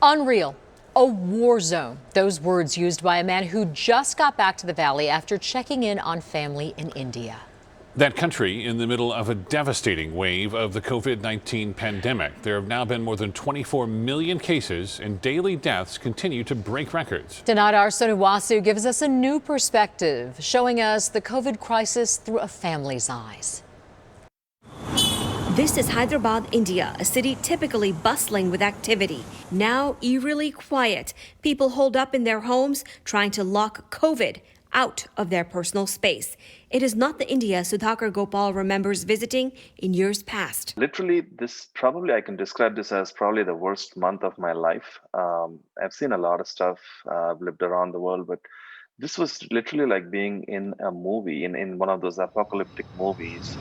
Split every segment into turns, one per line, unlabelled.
Unreal. A war zone. Those words used by a man who just got back to the valley after checking in on family in India.
That country in the middle of a devastating wave of the COVID-19 pandemic. There have now been more than 24 million cases, and daily deaths continue to break records.
Tonight, our Sonu gives us a new perspective, showing us the COVID crisis through a family's eyes.
This is Hyderabad, India, a city typically bustling with activity. Now eerily quiet. People holed up in their homes, trying to lock COVID out of their personal space. It is not the India Sudhakar Gopal remembers visiting in years past.
Literally, I can describe this as probably the worst month of my life. I've seen a lot of stuff. I've lived around the world, but this was literally like being in a movie, in one of those apocalyptic movies.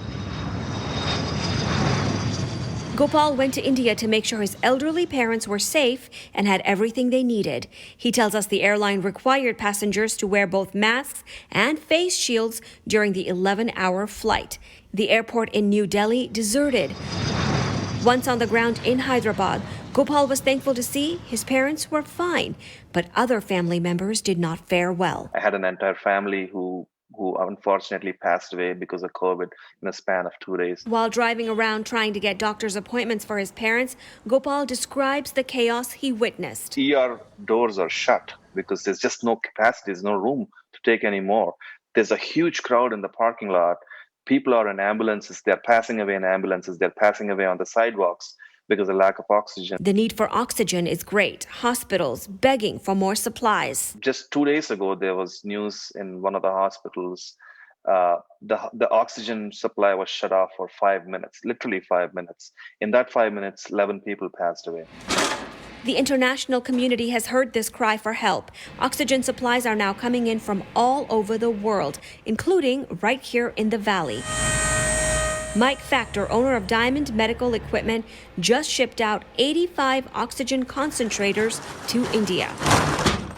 Gopal went to India to make sure his elderly parents were safe and had everything they needed. He tells us the airline required passengers to wear both masks and face shields during the 11-hour flight. The airport in New Delhi deserted. Once on the ground in Hyderabad, Gopal was thankful to see his parents were fine, but other family members did not fare well.
I had an entire family who unfortunately passed away because of COVID in a span of 2 days.
While driving around trying to get doctor's appointments for his parents, Gopal describes the chaos he witnessed.
ER doors are shut because there's just no capacity, there's no room to take any more. There's a huge crowd in the parking lot. People are in ambulances, they're passing away in ambulances, they're passing away on the sidewalks because of lack of oxygen.
The need for oxygen is great. Hospitals begging for more supplies.
Just 2 days ago, there was news in one of the hospitals. The oxygen supply was shut off for 5 minutes, literally 5 minutes. In that 5 minutes, 11 people passed away.
The international community has heard this cry for help. Oxygen supplies are now coming in from all over the world, including right here in the valley. Mike Factor, owner of Diamond Medical Equipment, just shipped out 85 oxygen concentrators to India.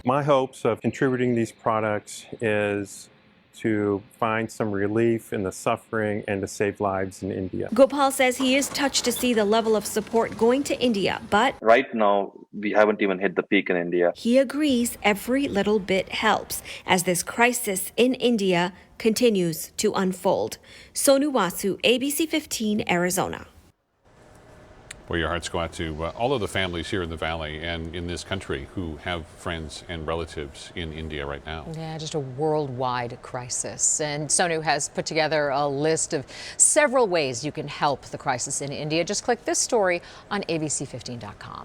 My hopes of contributing these products is to find some relief in the suffering and to save lives in India.
Gopal says he is touched to see the level of support going to India, but
right now, we haven't even hit the peak in India.
He agrees every little bit helps as this crisis in India continues to unfold. Sonu, ABC 15, Arizona.
Well, your hearts go out to all of the families here in the valley and in this country who have friends and relatives in India right now.
Yeah, just a worldwide crisis. And Sonu has put together a list of several ways you can help the crisis in India. Just click this story on abc15.com.